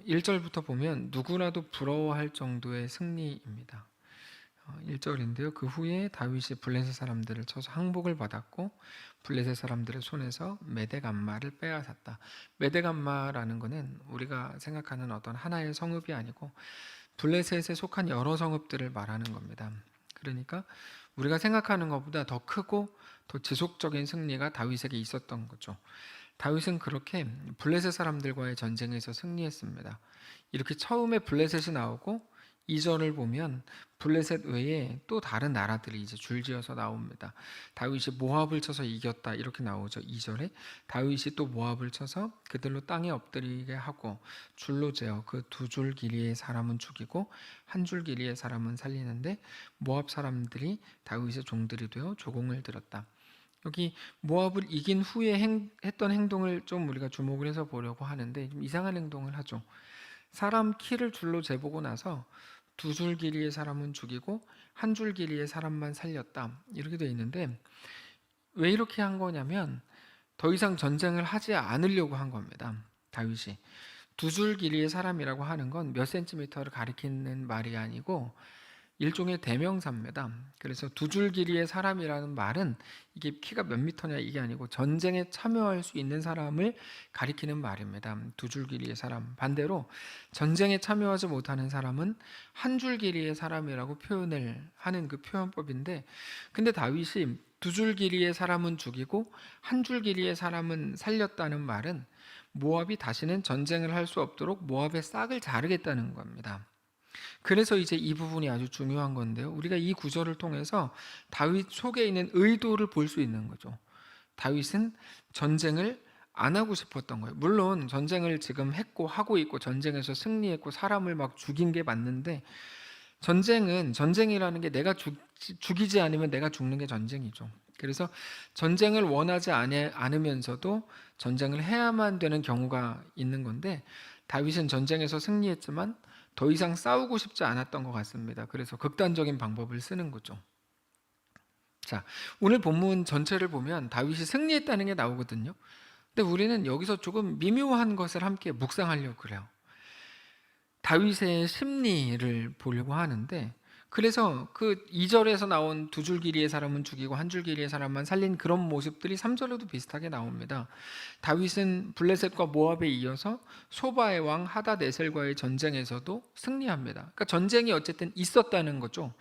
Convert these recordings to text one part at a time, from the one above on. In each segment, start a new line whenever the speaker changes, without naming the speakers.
1절부터 보면 누구라도 부러워할 정도의 승리입니다. 1절인데요. 그 후에 다윗이 블레셋 사람들을 쳐서 항복을 받았고 블레셋 사람들의 손에서 메대감마를 빼앗았다. 메대감마라는 것은 우리가 생각하는 어떤 하나의 성읍이 아니고 블레셋에 속한 여러 성읍들을 말하는 겁니다. 그러니까 우리가 생각하는 것보다 더 크고 더 지속적인 승리가 다윗에게 있었던 거죠. 다윗은 그렇게 블레셋 사람들과의 전쟁에서 승리했습니다. 이렇게 처음에 블레셋이 나오고 2절을 보면 블레셋 외에 또 다른 나라들이 이제 줄지어서 나옵니다. 다윗이 모압을 쳐서 이겼다 이렇게 나오죠. 2절에 다윗이 또 모압을 쳐서 그들로 땅에 엎드리게 하고 줄로 재어 그 2줄 길이의 사람은 죽이고 1줄 길이의 사람은 살리는데 모압 사람들이 다윗의 종들이 되어 조공을 들었다. 여기 모압을 이긴 후에 했던 행동을 좀 우리가 주목을 해서 보려고 하는데 좀 이상한 행동을 하죠. 사람 키를 줄로 재보고 나서 2줄 길이의 사람은 죽이고 1줄 길이의 사람만 살렸다 이렇게 되어 있는데 왜 이렇게 한 거냐면 더 이상 전쟁을 하지 않으려고 한 겁니다. 다윗이 2줄 길이의 사람이라고 하는 건 몇 센티미터를 가리키는 말이 아니고 일종의 대명사입니다. 그래서 2줄 길이의 사람이라는 말은 이게 키가 몇 미터냐 이게 아니고 전쟁에 참여할 수 있는 사람을 가리키는 말입니다. 2줄 길이의 사람. 반대로 전쟁에 참여하지 못하는 사람은 1줄 길이의 사람이라고 표현을 하는 그 표현법인데, 근데 다윗이 2줄 길이의 사람은 죽이고 1줄 길이의 사람은 살렸다는 말은 모압이 다시는 전쟁을 할 수 없도록 모압의 싹을 자르겠다는 겁니다. 그래서 이제 이 부분이 아주 중요한 건데요. 우리가 이 구절을 통해서 다윗 속에 있는 의도를 볼 수 있는 거죠. 다윗은 전쟁을 안 하고 싶었던 거예요. 물론 전쟁을 지금 했고 하고 있고 전쟁에서 승리했고 사람을 막 죽인 게 맞는데 전쟁이라는 게 내가 죽이지 않으면 내가 죽는 게 전쟁이죠. 그래서 전쟁을 원하지 않으면서도 전쟁을 해야만 되는 경우가 있는 건데 다윗은 전쟁에서 승리했지만 더 이상 싸우고 싶지 않았던 것 같습니다. 그래서 극단적인 방법을 쓰는 거죠. 자, 오늘 본문 전체를 보면 다윗이 승리했다는 게 나오거든요. 근데 우리는 여기서 조금 미묘한 것을 함께 묵상하려고 그래요. 다윗의 심리를 보려고 하는데, 그래서 그 2절에서 나온 2줄 길이의 사람은 죽이고 1줄 길이의 사람만 살린 그런 모습들이 3절에도 비슷하게 나옵니다. 다윗은 블레셋과 모압에 이어서 소바의 왕 하닷에셀과의 전쟁에서도 승리합니다. 그러니까 전쟁이 어쨌든 있었다는 거죠.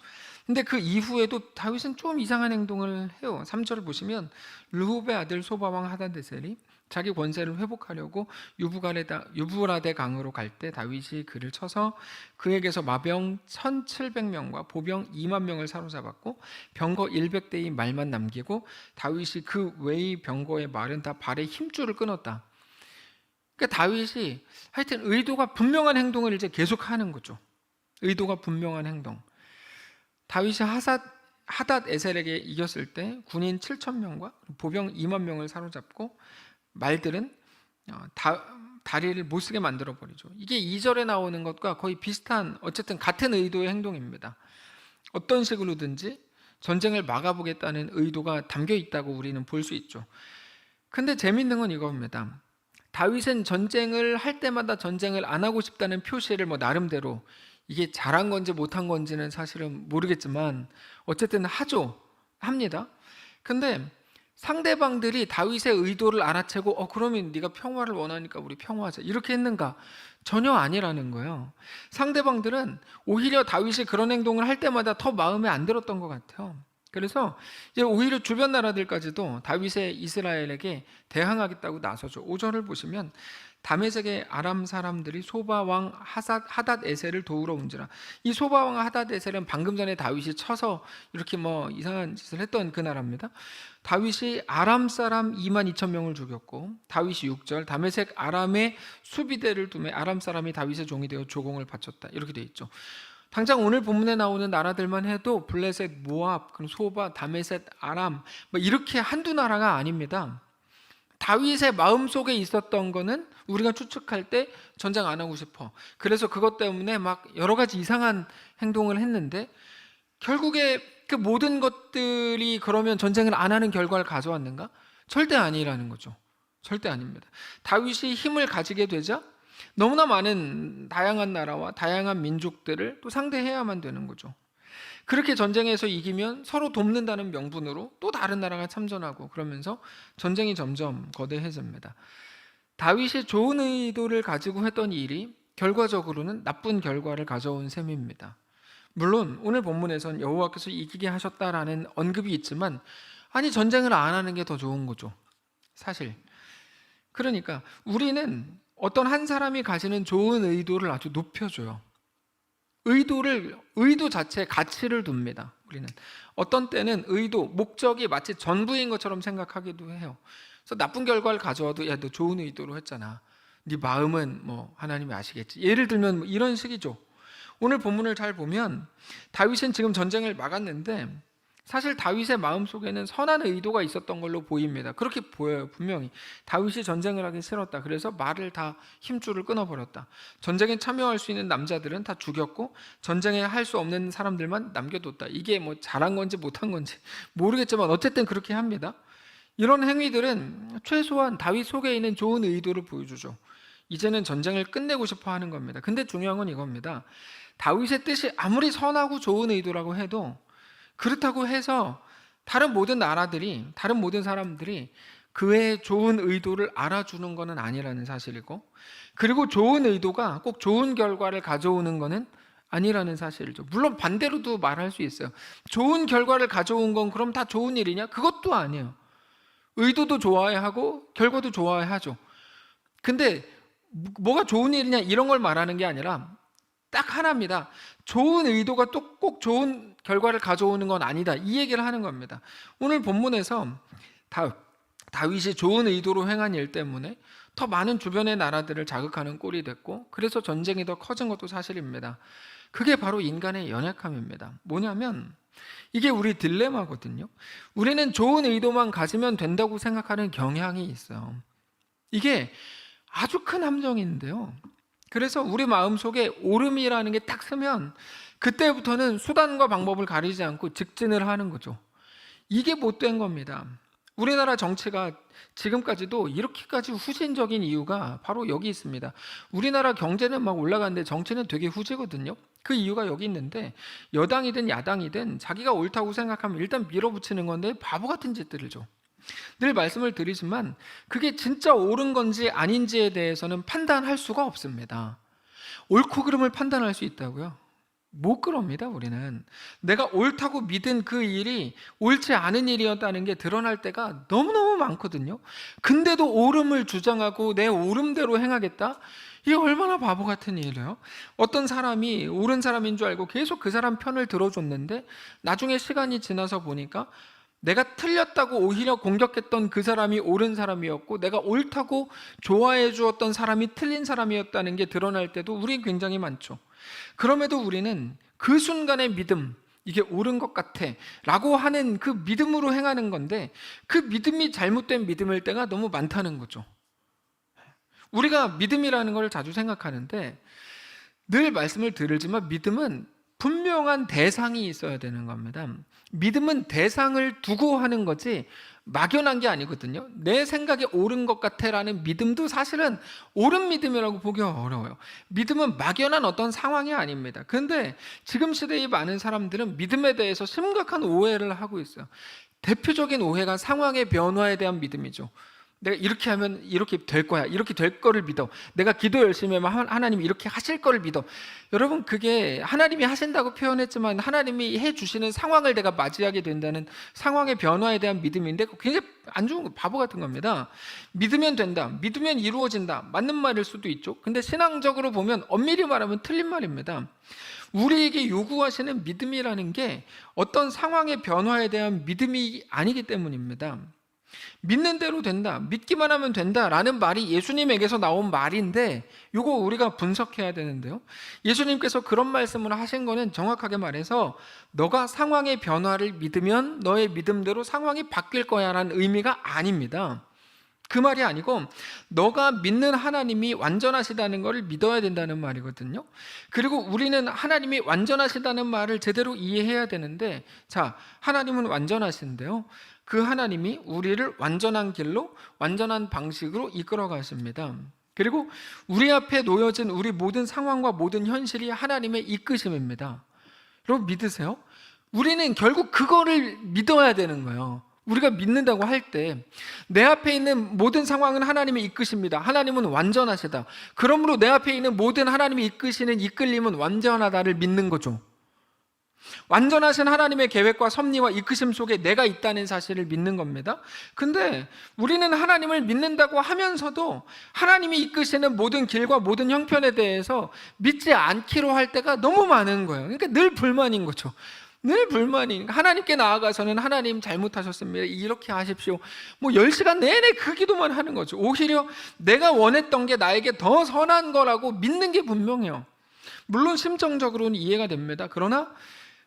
근데 그 이후에도 다윗은 좀 이상한 행동을 해요. 3절을 보시면 르홉의 아들 소바 왕 하닷에셀이 자기 권세를 회복하려고 유브라데 강으로 갈 때 다윗이 그를 쳐서 그에게서 마병 1700명과 보병 2만 명을 사로잡았고 병거 100대의 말만 남기고 다윗이 그 외의 병거의 말은 다 발에 힘줄을 끊었다. 그러니까 다윗이 하여튼 의도가 분명한 행동을 이제 계속하는 거죠. 의도가 분명한 행동. 다윗이 하닷에셀에게 이겼을 때 군인 7,000명과 보병 2만 명을 사로잡고 말들은 다리를 못 쓰게 만들어버리죠. 이게 2절에 나오는 것과 거의 비슷한 어쨌든 같은 의도의 행동입니다. 어떤 식으로든지 전쟁을 막아보겠다는 의도가 담겨 있다고 우리는 볼 수 있죠. 근데 재밌는 건 이겁니다. 다윗은 전쟁을 할 때마다 전쟁을 안 하고 싶다는 표시를 나름대로 이게 잘한 건지 못한 건지는 사실은 모르겠지만 어쨌든 합니다. 근데 상대방들이 다윗의 의도를 알아채고 그러면 네가 평화를 원하니까 우리 평화하자 이렇게 했는가? 전혀 아니라는 거예요. 상대방들은 오히려 다윗이 그런 행동을 할 때마다 더 마음에 안 들었던 것 같아요. 그래서 이제 오히려 주변 나라들까지도 다윗의 이스라엘에게 대항하겠다고 나서죠. 5절을 보시면 다메섹의 아람 사람들이 소바왕 하닷에셀을 도우러 온지라. 이 소바왕 하닷에셀은 방금 전에 다윗이 쳐서 이렇게 이상한 짓을 했던 그 나라입니다. 다윗이 아람 사람 2만 2천 명을 죽였고 다윗이 6절 다메섹 아람의 수비대를 두매 아람 사람이 다윗의 종이 되어 조공을 바쳤다 이렇게 되어 있죠. 당장 오늘 본문에 나오는 나라들만 해도 블레셋, 모압, 소바, 다메섹, 아람 이렇게 한두 나라가 아닙니다. 다윗의 마음속에 있었던 거는 우리가 추측할 때 전쟁 안 하고 싶어. 그래서 그것 때문에 막 여러 가지 이상한 행동을 했는데 결국에 그 모든 것들이 그러면 전쟁을 안 하는 결과를 가져왔는가? 절대 아니라는 거죠. 절대 아닙니다. 다윗이 힘을 가지게 되자 너무나 많은 다양한 나라와 다양한 민족들을 또 상대해야만 되는 거죠. 그렇게 전쟁에서 이기면 서로 돕는다는 명분으로 또 다른 나라가 참전하고, 그러면서 전쟁이 점점 거대해집니다. 다윗이 좋은 의도를 가지고 했던 일이 결과적으로는 나쁜 결과를 가져온 셈입니다. 물론 오늘 본문에선 여호와께서 이기게 하셨다라는 언급이 있지만, 아니 전쟁을 안 하는 게 더 좋은 거죠, 사실. 그러니까 우리는 어떤 한 사람이 가지는 좋은 의도를 아주 높여줘요. 의도 자체에 가치를 둡니다. 우리는 어떤 때는 의도, 목적이 마치 전부인 것처럼 생각하기도 해요. 그래서 나쁜 결과를 가져와도, 야, 너 좋은 의도로 했잖아, 네 마음은 뭐 하나님이 아시겠지, 예를 들면 뭐 이런 식이죠. 오늘 본문을 잘 보면 다윗은 지금 전쟁을 막았는데 사실 다윗의 마음속에는 선한 의도가 있었던 걸로 보입니다. 그렇게 보여요. 분명히 다윗이 전쟁을 하기 싫었다, 그래서 말을 다 힘줄을 끊어버렸다, 전쟁에 참여할 수 있는 남자들은 다 죽였고 전쟁에 할 수 없는 사람들만 남겨뒀다. 이게 뭐 잘한 건지 못한 건지 모르겠지만 어쨌든 그렇게 합니다. 이런 행위들은 최소한 다윗 속에 있는 좋은 의도를 보여주죠. 이제는 전쟁을 끝내고 싶어 하는 겁니다. 근데 중요한 건 이겁니다. 다윗의 뜻이 아무리 선하고 좋은 의도라고 해도, 그렇다고 해서 다른 모든 나라들이, 다른 모든 사람들이 그의 좋은 의도를 알아주는 것은 아니라는 사실이고, 그리고 좋은 의도가 꼭 좋은 결과를 가져오는 것은 아니라는 사실이죠. 물론 반대로도 말할 수 있어요. 좋은 결과를 가져온 건 그럼 다 좋은 일이냐? 그것도 아니에요. 의도도 좋아야 하고 결과도 좋아야 하죠. 근데 뭐가 좋은 일이냐 이런 걸 말하는 게 아니라 딱 하나입니다. 좋은 의도가 또 꼭 좋은 결과를 가져오는 건 아니다, 이 얘기를 하는 겁니다. 오늘 본문에서 다윗이 좋은 의도로 행한 일 때문에 더 많은 주변의 나라들을 자극하는 꼴이 됐고, 그래서 전쟁이 더 커진 것도 사실입니다. 그게 바로 인간의 연약함입니다. 뭐냐면 이게 우리 딜레마거든요. 우리는 좋은 의도만 가지면 된다고 생각하는 경향이 있어요. 이게 아주 큰 함정인데요. 그래서 우리 마음속에 오름이라는 게 딱 서면 그때부터는 수단과 방법을 가리지 않고 직진을 하는 거죠. 이게 못된 겁니다. 우리나라 정치가 지금까지도 이렇게까지 후진적인 이유가 바로 여기 있습니다. 우리나라 경제는 막 올라가는데 정치는 되게 후지거든요. 그 이유가 여기 있는데, 여당이든 야당이든 자기가 옳다고 생각하면 일단 밀어붙이는 건데 바보 같은 짓들을 줘. 늘 말씀을 드리지만 그게 진짜 옳은 건지 아닌지에 대해서는 판단할 수가 없습니다. 옳고 그름을 판단할 수 있다고요? 못 그럽니다. 우리는 내가 옳다고 믿은 그 일이 옳지 않은 일이었다는 게 드러날 때가 너무너무 많거든요. 근데도 옳음을 주장하고 내 옳음대로 행하겠다? 이게 얼마나 바보 같은 일이에요. 어떤 사람이 옳은 사람인 줄 알고 계속 그 사람 편을 들어줬는데 나중에 시간이 지나서 보니까 내가 틀렸다고 오히려 공격했던 그 사람이 옳은 사람이었고, 내가 옳다고 좋아해 주었던 사람이 틀린 사람이었다는 게 드러날 때도 우린 굉장히 많죠. 그럼에도 우리는 그 순간의 믿음, 이게 옳은 것 같아 라고 하는 그 믿음으로 행하는 건데, 그 믿음이 잘못된 믿음일 때가 너무 많다는 거죠. 우리가 믿음이라는 걸 자주 생각하는데 늘 말씀을 드리지만 믿음은 분명한 대상이 있어야 되는 겁니다. 믿음은 대상을 두고 하는 거지 막연한 게 아니거든요. 내 생각에 옳은 것 같아라는 믿음도 사실은 옳은 믿음이라고 보기가 어려워요. 믿음은 막연한 어떤 상황이 아닙니다. 그런데 지금 시대의 많은 사람들은 믿음에 대해서 심각한 오해를 하고 있어요. 대표적인 오해가 상황의 변화에 대한 믿음이죠. 내가 이렇게 하면 이렇게 될 거야, 이렇게 될 거를 믿어, 내가 기도 열심히 하면 하나님이 이렇게 하실 거를 믿어. 여러분, 그게 하나님이 하신다고 표현했지만 하나님이 해주시는 상황을 내가 맞이하게 된다는 상황의 변화에 대한 믿음인데 굉장히 안 좋은 거, 바보 같은 겁니다. 믿으면 된다, 믿으면 이루어진다, 맞는 말일 수도 있죠. 근데 신앙적으로 보면 엄밀히 말하면 틀린 말입니다. 우리에게 요구하시는 믿음이라는 게 어떤 상황의 변화에 대한 믿음이 아니기 때문입니다. 믿는 대로 된다, 믿기만 하면 된다라는 말이 예수님에게서 나온 말인데, 이거 우리가 분석해야 되는데요. 예수님께서 그런 말씀을 하신 거는 정확하게 말해서 너가 상황의 변화를 믿으면 너의 믿음대로 상황이 바뀔 거야 라는 의미가 아닙니다. 그 말이 아니고 너가 믿는 하나님이 완전하시다는 것을 믿어야 된다는 말이거든요. 그리고 우리는 하나님이 완전하시다는 말을 제대로 이해해야 되는데, 자, 하나님은 완전하신데요, 그 하나님이 우리를 완전한 길로 완전한 방식으로 이끌어 가십니다. 그리고 우리 앞에 놓여진 우리 모든 상황과 모든 현실이 하나님의 이끄심입니다. 여러분 믿으세요? 우리는 결국 그거를 믿어야 되는 거예요. 우리가 믿는다고 할 때 내 앞에 있는 모든 상황은 하나님의 이끄십니다. 하나님은 완전하시다. 그러므로 내 앞에 있는 모든 하나님이 이끄시는 이끌림은 완전하다를 믿는 거죠. 완전하신 하나님의 계획과 섭리와 이끄심 속에 내가 있다는 사실을 믿는 겁니다. 근데 우리는 하나님을 믿는다고 하면서도 하나님이 이끄시는 모든 길과 모든 형편에 대해서 믿지 않기로 할 때가 너무 많은 거예요. 그러니까 늘 불만인 거죠. 늘 불만이. 하나님께 나아가서는 하나님 잘못하셨습니다, 이렇게 하십시오, 10시간 내내 그 기도만 하는 거죠. 오히려 내가 원했던 게 나에게 더 선한 거라고 믿는 게 분명해요. 물론 심정적으로는 이해가 됩니다. 그러나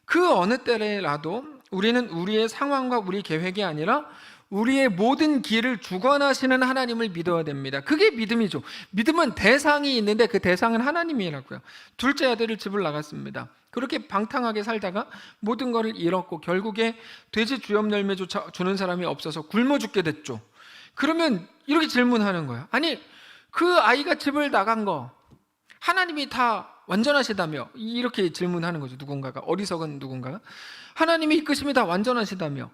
그 어느 때라도 우리는 우리의 상황과 우리 계획이 아니라 우리의 모든 길을 주관하시는 하나님을 믿어야 됩니다. 그게 믿음이죠. 믿음은 대상이 있는데 그 대상은 하나님이라고요. 둘째 아들을 집을 나갔습니다. 그렇게 방탕하게 살다가 모든 것을 잃었고 결국에 돼지 주염 열매조차 주는 사람이 없어서 굶어 죽게 됐죠. 그러면 이렇게 질문하는 거예요. 아니, 그 아이가 집을 나간 거 하나님이 다 완전하시다며, 이렇게 질문하는 거죠. 누군가가, 어리석은 누군가가. 하나님이 이끄심이 다 완전하시다며,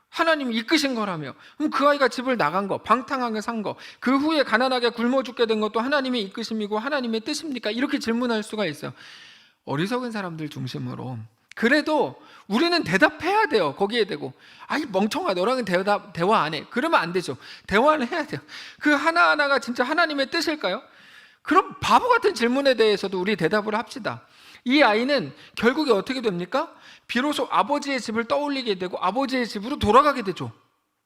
하나님이 이끄신 거라며, 그럼 그 아이가 집을 나간 거, 방탕하게 산 거, 그 후에 가난하게 굶어 죽게 된 것도 하나님의 이끄심이고 하나님의 뜻입니까? 이렇게 질문할 수가 있어요. 어리석은 사람들 중심으로. 그래도 우리는 대답해야 돼요. 거기에 대고, 아이 멍청아, 너랑은 대화 안 해. 그러면 안 되죠. 대화는 해야 돼요. 그 하나하나가 진짜 하나님의 뜻일까요? 그럼 바보 같은 질문에 대해서도 우리 대답을 합시다. 이 아이는 결국에 어떻게 됩니까? 비로소 아버지의 집을 떠올리게 되고 아버지의 집으로 돌아가게 되죠.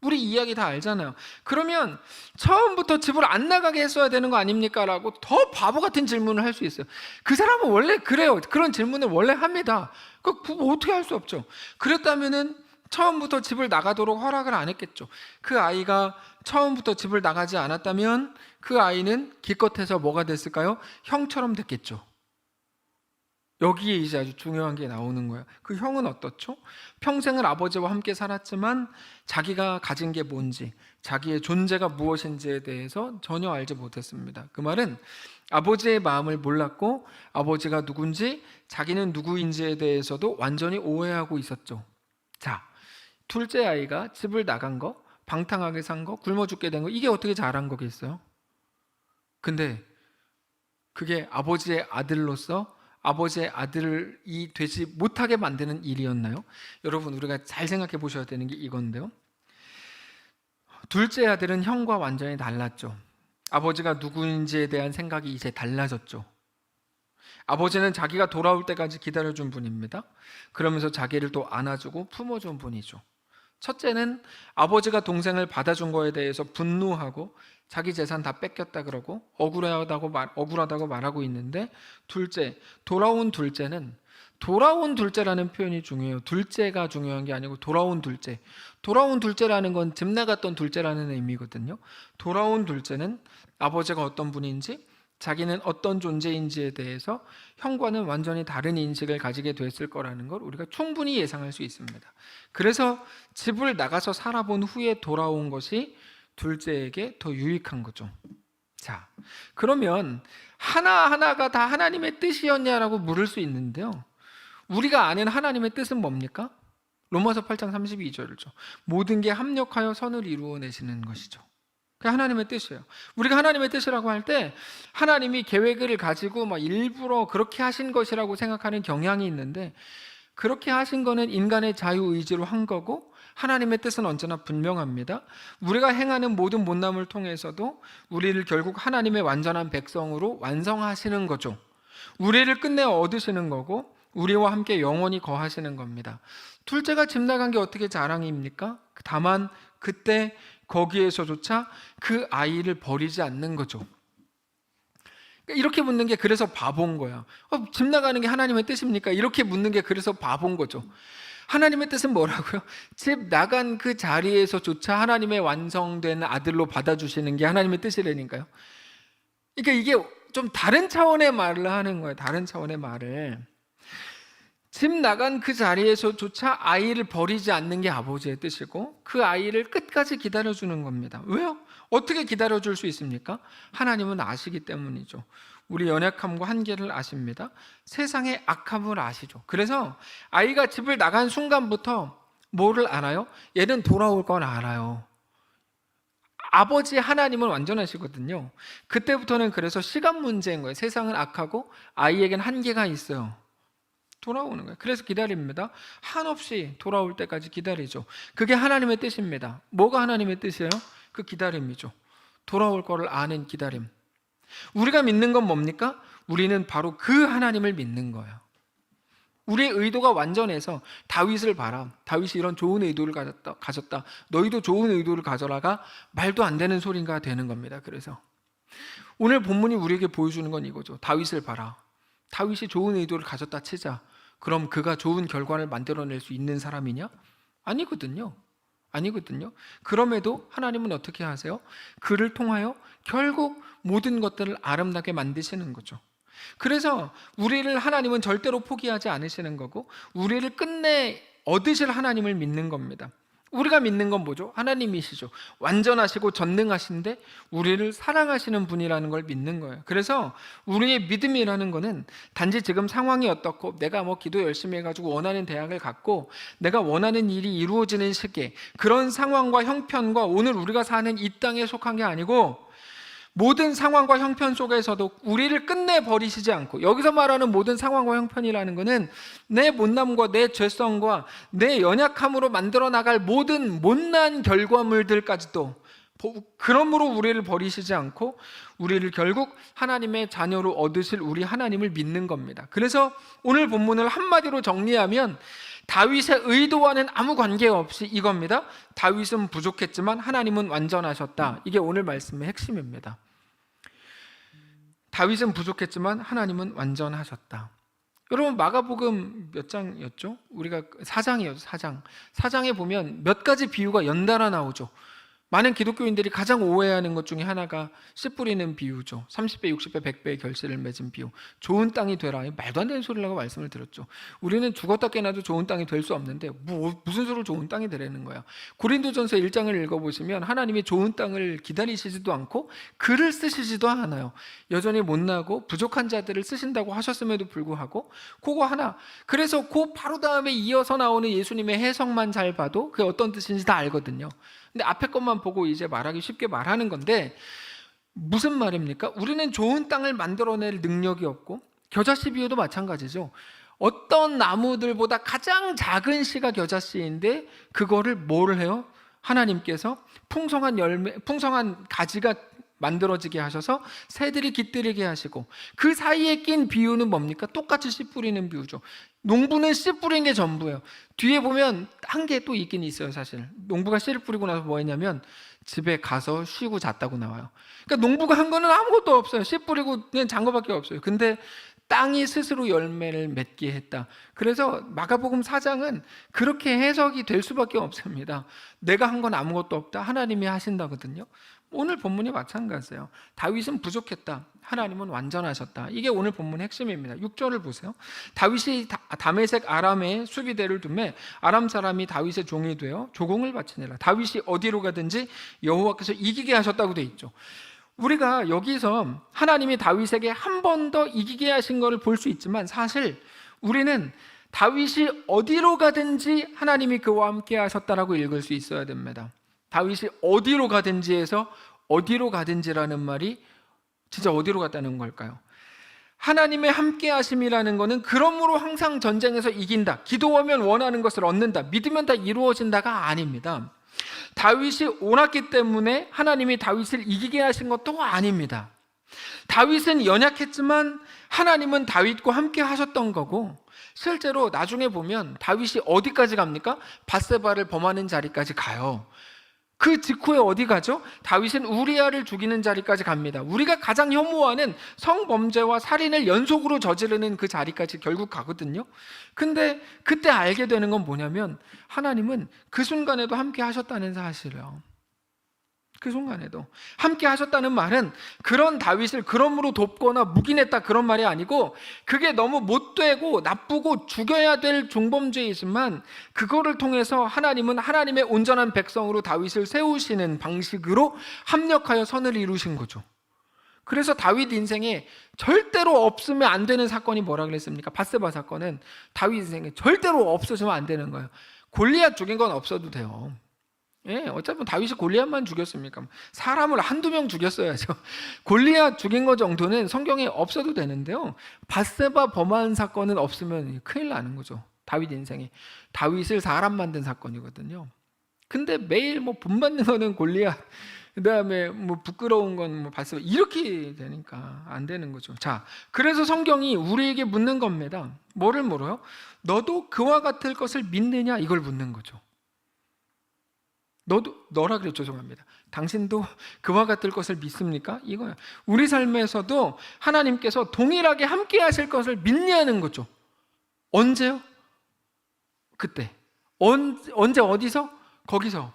우리 이야기 다 알잖아요. 그러면 처음부터 집을 안 나가게 했어야 되는 거 아닙니까? 라고 더 바보 같은 질문을 할 수 있어요. 그 사람은 원래 그래요. 그런 질문을 원래 합니다. 그거 어떻게 할 수 없죠. 그랬다면은 처음부터 집을 나가도록 허락을 안 했겠죠. 그 아이가 처음부터 집을 나가지 않았다면 그 아이는 기껏해서 뭐가 됐을까요? 형처럼 됐겠죠. 여기에 이제 아주 중요한 게 나오는 거예요. 그 형은 어떻죠? 평생을 아버지와 함께 살았지만 자기가 가진 게 뭔지, 자기의 존재가 무엇인지에 대해서 전혀 알지 못했습니다. 그 말은 아버지의 마음을 몰랐고 아버지가 누군지, 자기는 누구인지에 대해서도 완전히 오해하고 있었죠. 자, 둘째 아이가 집을 나간 거, 방탕하게 산 거, 굶어 죽게 된 거, 이게 어떻게 잘한 거겠어요? 근데 그게 아버지의 아들로서 아버지의 아들이 되지 못하게 만드는 일이었나요? 여러분, 우리가 잘 생각해 보셔야 되는 게 이건데요. 둘째 아들은 형과 완전히 달랐죠. 아버지가 누구인지에 대한 생각이 이제 달라졌죠. 아버지는 자기가 돌아올 때까지 기다려준 분입니다. 그러면서 자기를 또 안아주고 품어준 분이죠. 첫째는 아버지가 동생을 받아준 거에 대해서 분노하고 자기 재산 다 뺏겼다 그러고 억울하다고 말하고 있는데, 둘째, 돌아온 둘째라는 표현이 중요해요. 둘째가 중요한 게 아니고 돌아온 둘째. 돌아온 둘째라는 건 집 나갔던 둘째라는 의미거든요. 돌아온 둘째는 아버지가 어떤 분인지, 자기는 어떤 존재인지에 대해서 형과는 완전히 다른 인식을 가지게 됐을 거라는 걸 우리가 충분히 예상할 수 있습니다. 그래서 집을 나가서 살아본 후에 돌아온 것이 둘째에게 더 유익한 거죠. 자, 그러면 하나하나가 다 하나님의 뜻이었냐라고 물을 수 있는데요. 우리가 아는 하나님의 뜻은 뭡니까? 로마서 8장 32절이죠. 모든 게 합력하여 선을 이루어내시는 것이죠. 그게 하나님의 뜻이에요. 우리가 하나님의 뜻이라고 할 때 하나님이 계획을 가지고 막 일부러 그렇게 하신 것이라고 생각하는 경향이 있는데, 그렇게 하신 거는 인간의 자유의지로 한 거고 하나님의 뜻은 언제나 분명합니다. 우리가 행하는 모든 못남을 통해서도 우리를 결국 하나님의 완전한 백성으로 완성하시는 거죠. 우리를 끝내 얻으시는 거고 우리와 함께 영원히 거하시는 겁니다. 둘째가 집 나간 게 어떻게 자랑입니까? 다만 그때 거기에서조차 그 아이를 버리지 않는 거죠. 이렇게 묻는 게 그래서 바본 거야. 집 나가는 게 하나님의 뜻입니까? 이렇게 묻는 게 그래서 바본 거죠. 하나님의 뜻은 뭐라고요? 집 나간 그 자리에서조차 하나님의 완성된 아들로 받아주시는 게 하나님의 뜻이라니까요. 그러니까 이게 좀 다른 차원의 말을 하는 거예요. 다른 차원의 말을. 집 나간 그 자리에서조차 아이를 버리지 않는 게 아버지의 뜻이고 그 아이를 끝까지 기다려주는 겁니다. 왜요? 어떻게 기다려줄 수 있습니까? 하나님은 아시기 때문이죠. 우리 연약함과 한계를 아십니다. 세상의 악함을 아시죠. 그래서 아이가 집을 나간 순간부터 뭐를 알아요? 얘는 돌아올 건 알아요. 아버지 하나님은 완전하시거든요. 그때부터는 그래서 시간 문제인 거예요. 세상은 악하고 아이에겐 한계가 있어요. 돌아오는 거예요. 그래서 기다립니다. 한없이 돌아올 때까지 기다리죠. 그게 하나님의 뜻입니다. 뭐가 하나님의 뜻이에요? 그 기다림이죠. 돌아올 거를 아는 기다림. 우리가 믿는 건 뭡니까? 우리는 바로 그 하나님을 믿는 거예요. 우리의 의도가 완전해서 다윗을 봐라. 다윗이 이런 좋은 의도를 가졌다. 너희도 좋은 의도를 가져라가 말도 안 되는 소리가 되는 겁니다. 그래서 오늘 본문이 우리에게 보여주는 건 이거죠. 다윗을 봐라. 다윗이 좋은 의도를 가졌다 치자. 그럼 그가 좋은 결과를 만들어낼 수 있는 사람이냐? 아니거든요. 그럼에도 하나님은 어떻게 하세요? 그를 통하여 결국 모든 것들을 아름답게 만드시는 거죠. 그래서 우리를 하나님은 절대로 포기하지 않으시는 거고, 우리를 끝내 얻으실 하나님을 믿는 겁니다. 우리가 믿는 건 뭐죠? 하나님이시죠. 완전하시고 전능하신데 우리를 사랑하시는 분이라는 걸 믿는 거예요. 그래서 우리의 믿음이라는 거는 단지 지금 상황이 어떻고, 내가 기도 열심히 해가지고 원하는 대학을 갔고 내가 원하는 일이 이루어지는 시기에 그런 상황과 형편과 오늘 우리가 사는 이 땅에 속한 게 아니고, 모든 상황과 형편 속에서도 우리를 끝내 버리시지 않고, 여기서 말하는 모든 상황과 형편이라는 것은 내 못남과 내 죄성과 내 연약함으로 만들어 나갈 모든 못난 결과물들까지도, 그러므로 우리를 버리시지 않고 우리를 결국 하나님의 자녀로 얻으실 우리 하나님을 믿는 겁니다. 그래서 오늘 본문을 한마디로 정리하면 다윗의 의도와는 아무 관계없이 이겁니다. 다윗은 부족했지만 하나님은 완전하셨다. 이게 오늘 말씀의 핵심입니다. 다윗은 부족했지만 하나님은 완전하셨다. 여러분, 마가복음 몇 장이었죠? 우리가 4장이었죠. 4장에 보면 몇 가지 비유가 연달아 나오죠. 많은 기독교인들이 가장 오해하는 것 중에 하나가 씨 뿌리는 비유죠. 30배, 60배, 100배의 결실을 맺은 비유. 좋은 땅이 되라. 말도 안 되는 소리라고 말씀을 드렸죠. 우리는 죽었다 깨나도 좋은 땅이 될 수 없는데 무슨 소리로 좋은 땅이 되라는 거야. 고린도전서 1장을 읽어보시면 하나님이 좋은 땅을 기다리시지도 않고 글을 쓰시지도 않아요. 여전히 못나고 부족한 자들을 쓰신다고 하셨음에도 불구하고 그거 하나. 그래서 그 바로 다음에 이어서 나오는 예수님의 해석만 잘 봐도 그게 어떤 뜻인지 다 알거든요. 근데 앞에 것만 보고 이제 말하기 쉽게 말하는 건데, 무슨 말입니까? 우리는 좋은 땅을 만들어낼 능력이 없고, 겨자씨 비유도 마찬가지죠. 어떤 나무들보다 가장 작은 씨가 겨자씨인데 그거를 뭘 해요? 하나님께서 풍성한 가지가 만들어지게 하셔서 새들이 깃들이게 하시고, 그 사이에 낀 비유는 뭡니까? 똑같이 씨 뿌리는 비유죠. 농부는 씨 뿌린 게 전부예요. 뒤에 보면 한 개 또 있긴 있어요. 사실 농부가 씨를 뿌리고 나서 뭐 했냐면 집에 가서 쉬고 잤다고 나와요. 그러니까 농부가 한 거는 아무것도 없어요. 씨 뿌리고 그냥 잔 거밖에 없어요. 근데 땅이 스스로 열매를 맺게 했다. 그래서 마가복음 4장은 그렇게 해석이 될 수밖에 없습니다. 내가 한 건 아무것도 없다. 하나님이 하신다거든요. 오늘 본문이 마찬가지예요. 다윗은 부족했다. 하나님은 완전하셨다. 이게 오늘 본문의 핵심입니다. 6절을 보세요. 다윗이 다메섹 아람에 수비대를 두매 아람 사람이 다윗의 종이 되어 조공을 바치니라. 다윗이 어디로 가든지 여호와께서 이기게 하셨다고 돼 있죠. 우리가 여기서 하나님이 다윗에게 한 번 더 이기게 하신 것을 볼 수 있지만, 사실 우리는 다윗이 어디로 가든지 하나님이 그와 함께 하셨다라고 읽을 수 있어야 됩니다. 다윗이 어디로 가든지 해서 어디로 가든지라는 말이 진짜 어디로 갔다는 걸까요? 하나님의 함께 하심이라는 것은 그러므로 항상 전쟁에서 이긴다, 기도하면 원하는 것을 얻는다, 믿으면 다 이루어진다가 아닙니다. 다윗이 옳았기 때문에 하나님이 다윗을 이기게 하신 것도 아닙니다. 다윗은 연약했지만 하나님은 다윗과 함께 하셨던 거고, 실제로 나중에 보면 다윗이 어디까지 갑니까? 밧세바를 범하는 자리까지 가요. 그 직후에 어디 가죠? 다윗은 우리아를 죽이는 자리까지 갑니다. 우리가 가장 혐오하는 성범죄와 살인을 연속으로 저지르는 그 자리까지 결국 가거든요. 근데 그때 알게 되는 건 뭐냐면 하나님은 그 순간에도 함께 하셨다는 사실이에요. 그 순간에도 함께 하셨다는 말은 그런 다윗을 그러므로 돕거나 묵인했다 그런 말이 아니고, 그게 너무 못되고 나쁘고 죽여야 될 중범죄이지만 그거를 통해서 하나님은 하나님의 온전한 백성으로 다윗을 세우시는 방식으로 합력하여 선을 이루신 거죠. 그래서 다윗 인생에 절대로 없으면 안 되는 사건이 뭐라 그랬습니까? 밧세바 사건은 다윗 인생에 절대로 없어지면 안 되는 거예요. 골리앗 죽인 건 없어도 돼요. 예, 어차피 다윗이 골리앗만 죽였습니까? 사람을 한두 명 죽였어야죠. 골리앗 죽인 거 정도는 성경에 없어도 되는데요, 밧세바 범한 사건은 없으면 큰일 나는 거죠. 다윗 인생에. 다윗을 사람 만든 사건이거든요. 근데 매일 뭐 본받는 거는 골리앗, 그 다음에 뭐 부끄러운 건 뭐 밧세바, 이렇게 되니까 안 되는 거죠. 자, 그래서 성경이 우리에게 묻는 겁니다. 뭐를 물어요? 너도 그와 같을 것을 믿느냐, 이걸 묻는 거죠. 너라 그래, 죄송합니다. 당신도 그와 같을 것을 믿습니까? 이거야. 우리 삶에서도 하나님께서 동일하게 함께 하실 것을 믿냐는 거죠. 언제요? 그때. 언제 어디서? 거기서.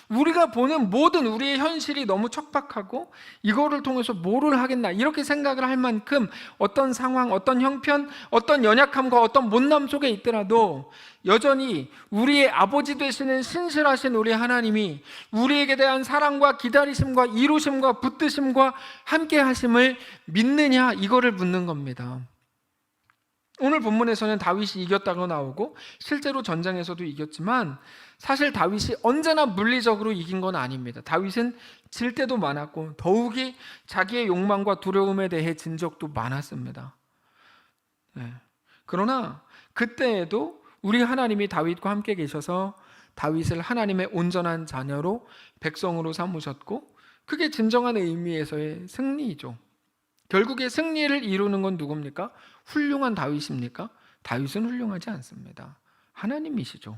우리가 보는 모든 우리의 현실이 너무 척박하고 이거를 통해서 뭐를 하겠나 이렇게 생각을 할 만큼 어떤 상황, 어떤 형편, 어떤 연약함과 어떤 못남 속에 있더라도 여전히 우리의 아버지 되시는 신실하신 우리 하나님이 우리에게 대한 사랑과 기다리심과 이루심과 붙드심과 함께 하심을 믿느냐, 이거를 묻는 겁니다. 오늘 본문에서는 다윗이 이겼다고 나오고 실제로 전쟁에서도 이겼지만 사실 다윗이 언제나 물리적으로 이긴 건 아닙니다. 다윗은 질 때도 많았고 더욱이 자기의 욕망과 두려움에 대해 진 적도 많았습니다. 네. 그러나 그때에도 우리 하나님이 다윗과 함께 계셔서 다윗을 하나님의 온전한 자녀로 백성으로 삼으셨고, 그게 진정한 의미에서의 승리이죠. 결국에 승리를 이루는 건 누굽니까? 훌륭한 다윗입니까? 다윗은 훌륭하지 않습니다. 하나님이시죠.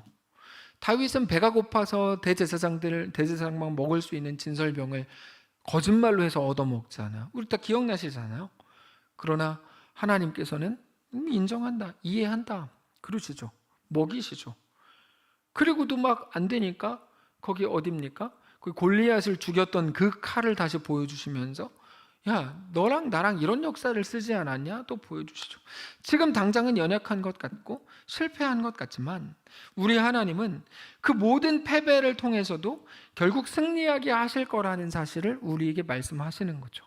다윗은 배가 고파서 대제사장만 먹을 수 있는 진설병을 거짓말로 해서 얻어먹잖아요. 우리 다 기억나시잖아요. 그러나 하나님께서는 인정한다, 이해한다, 그러시죠. 먹이시죠. 그리고도 막 안 되니까 거기 어딥니까? 그 골리앗을 죽였던 그 칼을 다시 보여주시면서 야, 너랑 나랑 이런 역사를 쓰지 않았냐? 또 보여주시죠. 지금 당장은 연약한 것 같고 실패한 것 같지만 우리 하나님은 그 모든 패배를 통해서도 결국 승리하게 하실 거라는 사실을 우리에게 말씀하시는 거죠.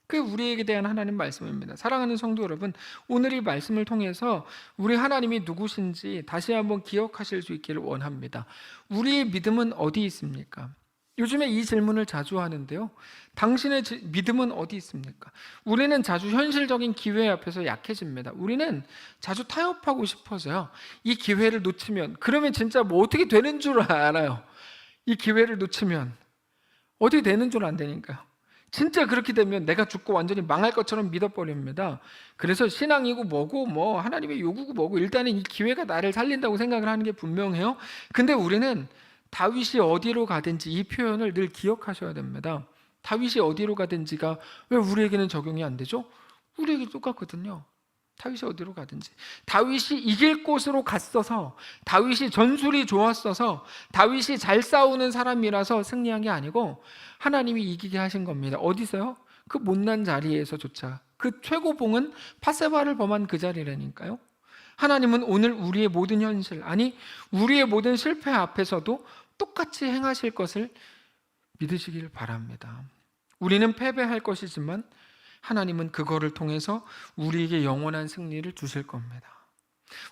그게 우리에게 대한 하나님 말씀입니다. 사랑하는 성도 여러분, 오늘 이 말씀을 통해서 우리 하나님이 누구신지 다시 한번 기억하실 수 있기를 원합니다. 우리의 믿음은 어디 있습니까? 요즘에 이 질문을 자주 하는데요, 당신의 믿음은 어디 있습니까? 우리는 자주 현실적인 기회 앞에서 약해집니다. 우리는 자주 타협하고 싶어서요, 이 기회를 놓치면, 그러면 진짜 뭐 어떻게 되는 줄 알아요. 이 기회를 놓치면 어떻게 되는 줄 안 되니까요. 진짜 그렇게 되면 내가 죽고 완전히 망할 것처럼 믿어버립니다. 그래서 신앙이고 뭐고 뭐 하나님의 요구고 뭐고 일단은 이 기회가 나를 살린다고 생각을 하는 게 분명해요. 근데 우리는 다윗이 어디로 가든지 이 표현을 늘 기억하셔야 됩니다. 다윗이 어디로 가든지가 왜 우리에게는 적용이 안 되죠? 우리에게 똑같거든요. 다윗이 어디로 가든지, 다윗이 이길 곳으로 갔어서, 다윗이 전술이 좋았어서, 다윗이 잘 싸우는 사람이라서 승리한 게 아니고 하나님이 이기게 하신 겁니다. 어디서요? 그 못난 자리에서조차. 그 최고봉은 밧세바를 범한 그 자리라니까요. 하나님은 오늘 우리의 모든 현실, 아니 우리의 모든 실패 앞에서도 똑같이 행하실 것을 믿으시길 바랍니다. 우리는 패배할 것이지만 하나님은 그거를 통해서 우리에게 영원한 승리를 주실 겁니다.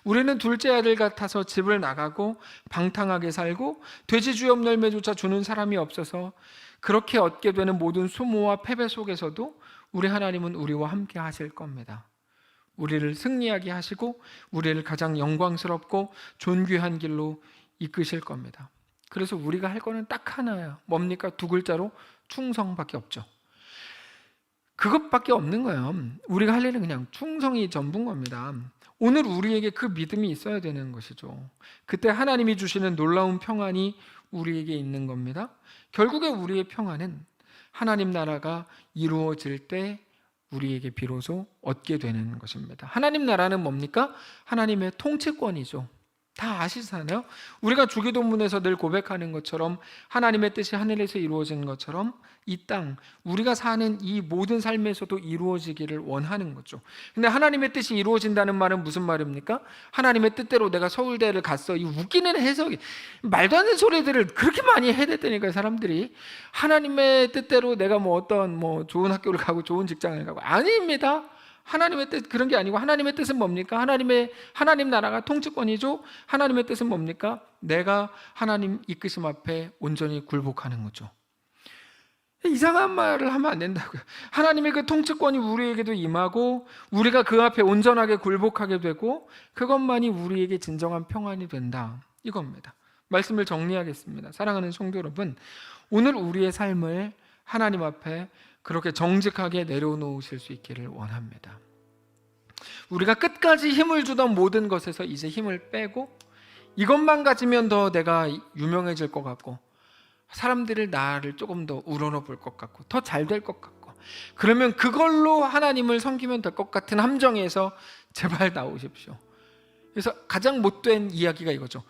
우리는 둘째 아들 같아서 집을 나가고 방탕하게 살고 돼지 주엽 열매조차 주는 사람이 없어서 그렇게 얻게 되는 모든 수모와 패배 속에서도 우리 하나님은 우리와 함께 하실 겁니다. 우리를 승리하게 하시고 우리를 가장 영광스럽고 존귀한 길로 이끄실 겁니다. 그래서 우리가 할 거는 딱 하나예요. 뭡니까? 두 글자로 충성밖에 없죠. 그것밖에 없는 거예요. 우리가 할 일은 그냥 충성이 전부인 겁니다. 오늘 우리에게 그 믿음이 있어야 되는 것이죠. 그때 하나님이 주시는 놀라운 평안이 우리에게 있는 겁니다. 결국에 우리의 평안은 하나님 나라가 이루어질 때 우리에게 비로소 얻게 되는 것입니다. 하나님 나라는 뭡니까? 하나님의 통치권이죠. 다 아시잖아요. 우리가 주기도문에서 늘 고백하는 것처럼 하나님의 뜻이 하늘에서 이루어지는 것처럼 이 땅, 우리가 사는 이 모든 삶에서도 이루어지기를 원하는 거죠. 근데 하나님의 뜻이 이루어진다는 말은 무슨 말입니까? 하나님의 뜻대로 내가 서울대를 갔어. 이 웃기는 해석이, 말도 안 되는 소리들을 그렇게 많이 해댔다니까요, 사람들이. 하나님의 뜻대로 내가 어떤 좋은 학교를 가고 좋은 직장을 가고, 아닙니다. 하나님의 뜻 그런 게 아니고, 하나님의 뜻은 뭡니까? 하나님 나라가 통치권이죠. 하나님의 뜻은 뭡니까? 내가 하나님 이끄심 앞에 온전히 굴복하는 거죠. 이상한 말을 하면 안 된다고요. 하나님의 그 통치권이 우리에게도 임하고 우리가 그 앞에 온전하게 굴복하게 되고 그것만이 우리에게 진정한 평안이 된다, 이겁니다. 말씀을 정리하겠습니다. 사랑하는 성도 여러분, 오늘 우리의 삶을 하나님 앞에 그렇게 정직하게 내려놓으실 수 있기를 원합니다. 우리가 끝까지 힘을 주던 모든 것에서 이제 힘을 빼고, 이것만 가지면 더 내가 유명해질 것 같고 사람들이 나를 조금 더 우러러 볼 것 같고 더 잘 될 것 같고, 그러면 그걸로 하나님을 섬기면 될 것 같은 함정에서 제발 나오십시오. 그래서 가장 못된 이야기가 이거죠.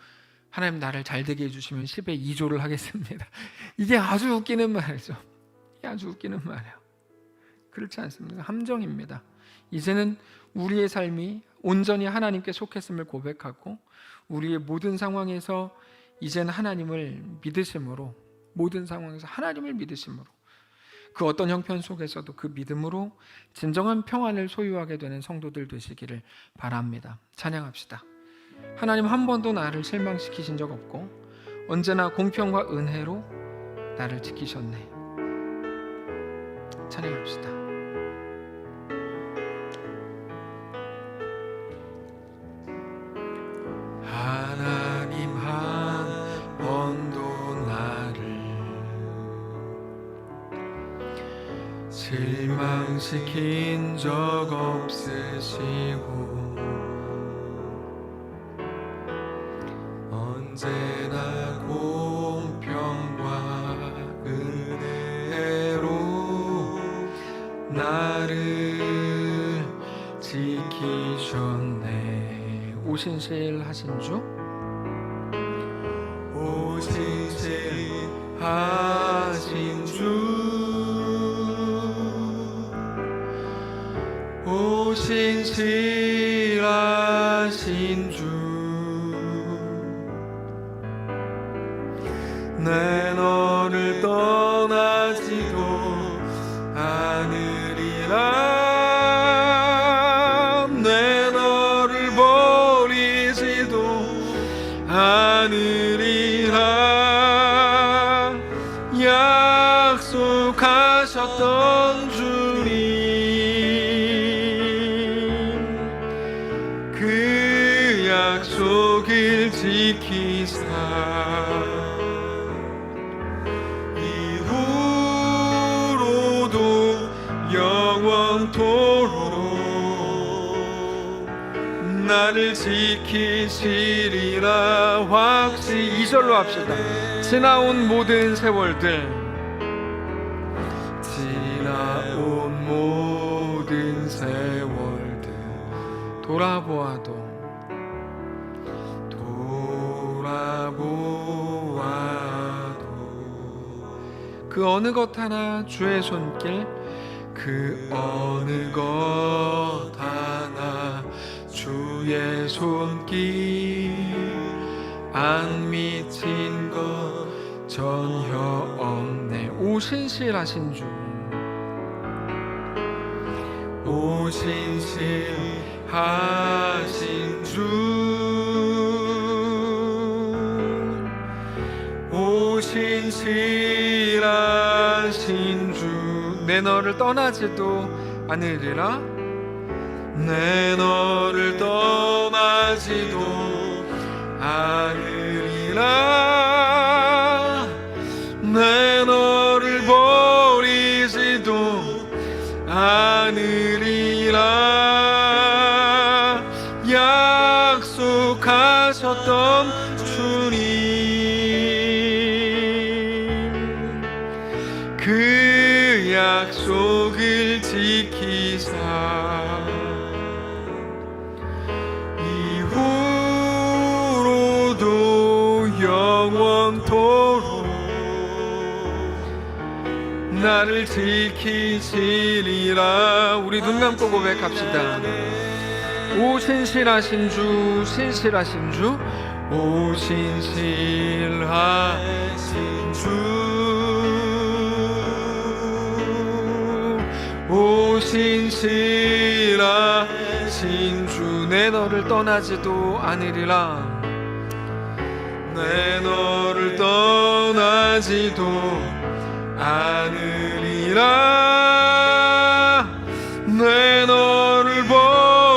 하나님 나를 잘 되게 해주시면 10에 2조를 하겠습니다. 이게 아주 웃기는 말이죠. 아주 웃기는 말이에요. 그렇지 않습니까? 함정입니다. 이제는 우리의 삶이 온전히 하나님께 속했음을 고백하고 우리의 모든 상황에서 이제는 하나님을 믿으심으로, 모든 상황에서 하나님을 믿으심으로, 그 어떤 형편 속에서도 그 믿음으로 진정한 평안을 소유하게 되는 성도들 되시기를 바랍니다. 찬양합시다. 하나님 한 번도 나를 실망시키신 적 없고 언제나 공평과 은혜로 나를 지키셨네. 찬양합시다. 하나님 한 번도 나를 실망시킨 적 없으시고 언제나 공평과 은혜로 나를 지키셨네. 오신실하신 주, 오신실하신 주, 오신실하신 주, 내 너를 떠나지도 않으리라, 내 너를 버리지도 않으리라, 약속하셨던 주님, 그 약속을 지키사 나를 지키시리라 확실히. 2절로 합시다. 지나온 모든 세월들, 지나온 모든 세월들 돌아보아도 그 어느 것 하나 주의 손길, 그 어느 것 하나 주의 손길 안 미친 것 전혀 없네. 오신실하신 주, 오신실하신 주, 오신실하신 주, 내 너를 떠나지도 않으리라, 내 너를 떠나지도 않으리라, 내 너를 버리지도 않으리라, 약속하셨던 주님, 그 약속을 지키사 나를 지키시리라. 우리 눈 감고 고백합시다. 오 신실하신 주, 신실하신 주, 오 신실하신 주, 오 신실하신 주, 내 너를 떠나지도 않으리라. 내 너를 떠나지도 않으리라. 내 너를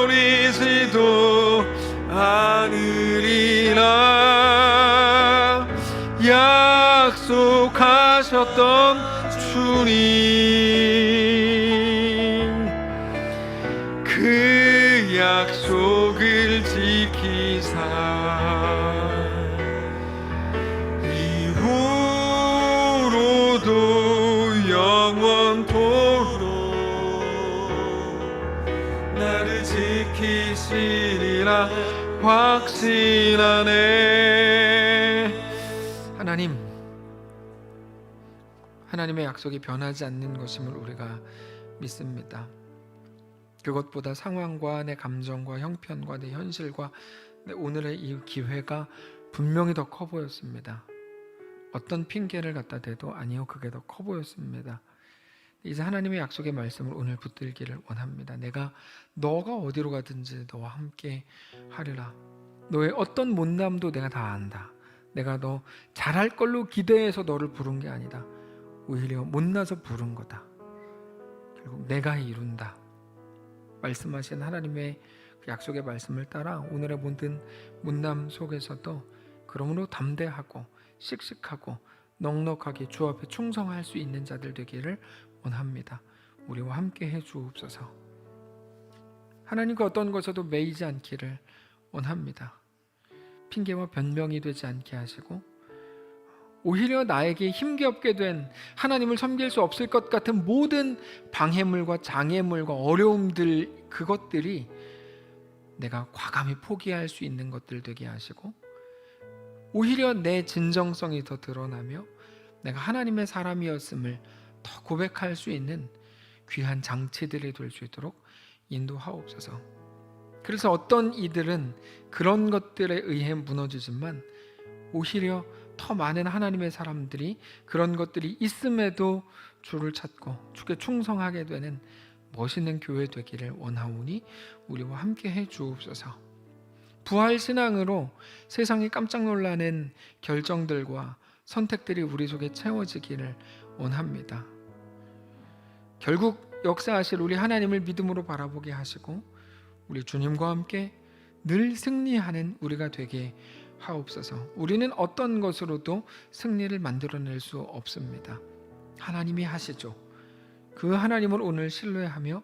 버리지도 않으리라. 약속하셨던 주님, 그 약속을 지키사 이후로도 영원토록 나를 지키시리라 확신하네. 하나님의 약속이 변하지 않는 것임을 우리가 믿습니다. 그것보다 상황과 내 감정과 형편과 내 현실과 내 오늘의 이 기회가 분명히 더 커 보였습니다. 어떤 핑계를 갖다 대도 아니요, 그게 더 커 보였습니다. 이제 하나님의 약속의 말씀을 오늘 붙들기를 원합니다. 너가 어디로 가든지 너와 함께 하리라. 너의 어떤 못남도 내가 다 안다. 내가 너 잘할 걸로 기대해서 너를 부른 게 아니다. 오히려 못나서 부른 거다. 결국 내가 이룬다. 말씀하신 하나님의 그 약속의 말씀을 따라 오늘의 모든 못남 속에서도 그러므로 담대하고 씩씩하고 넉넉하게 주 앞에 충성할 수 있는 자들 되기를 원합니다. 우리와 함께 해 주옵소서. 하나님과 어떤 것에도 매이지 않기를 원합니다. 핑계와 변명이 되지 않게 하시고 오히려 나에게 힘겹게 된 하나님을 섬길 수 없을 것 같은 모든 방해물과 장애물과 어려움들, 그것들이 내가 과감히 포기할 수 있는 것들 되게 하시고 오히려 내 진정성이 더 드러나며 내가 하나님의 사람이었음을 더 고백할 수 있는 귀한 장치들이 될 수 있도록 인도하옵소서. 그래서 어떤 이들은 그런 것들에 의해 무너지지만 오히려 더 많은 하나님의 사람들이 그런 것들이 있음에도 주를 찾고 주께 충성하게 되는 멋있는 교회 되기를 원하오니 우리와 함께 해 주옵소서. 부활신앙으로 세상이 깜짝 놀라는 결정들과 선택들이 우리 속에 채워지기를 원합니다. 결국 역사하실 우리 하나님을 믿음으로 바라보게 하시고 우리 주님과 함께 늘 승리하는 우리가 되게 하옵소서. 우리는 어떤 것으로도 승리를 만들어낼 수 없습니다. 하나님이 하시죠. 그 하나님을 오늘 신뢰하며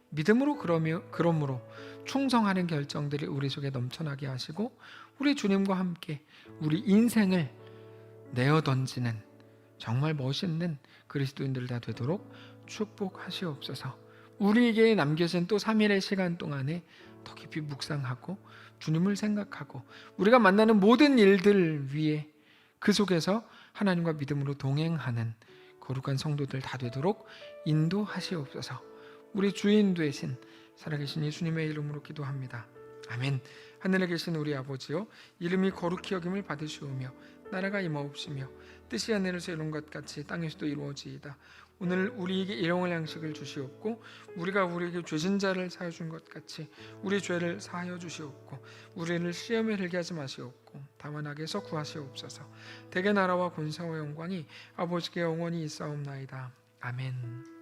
믿음으로 그러므로 충성하는 결정들이 우리 속에 넘쳐나게 하시고 우리 주님과 함께 우리 인생을 내어 던지는 정말 멋있는 그리스도인들 다 되도록 축복하시옵소서. 우리에게 남겨진 또 3일의 시간 동안에 더 깊이 묵상하고 주님을 생각하고 우리가 만나는 모든 일들 위에 그 속에서 하나님과 믿음으로 동행하는 거룩한 성도들 다 되도록 인도하시옵소서. 우리 주인 되신 살아계신 예수님의 이름으로 기도합니다. 아멘. 하늘에 계신 우리 아버지요, 이름이 거룩히 여김을 받으시오며 나라가 임하옵시며 뜻이 하늘에서 이룬 것 같이 땅에서도 이루어지이다. 오늘 우리에게 일용할 양식을 주시옵고 우리가 우리에게 죄진 자를 사하여 준 것 같이 우리 죄를 사하여 주시옵고 우리를 시험에 들게 하지 마시옵고 다만 악에서 구하시옵소서. 대개 나라와 권세와 영광이 아버지께 영원히 있사옵나이다. 아멘.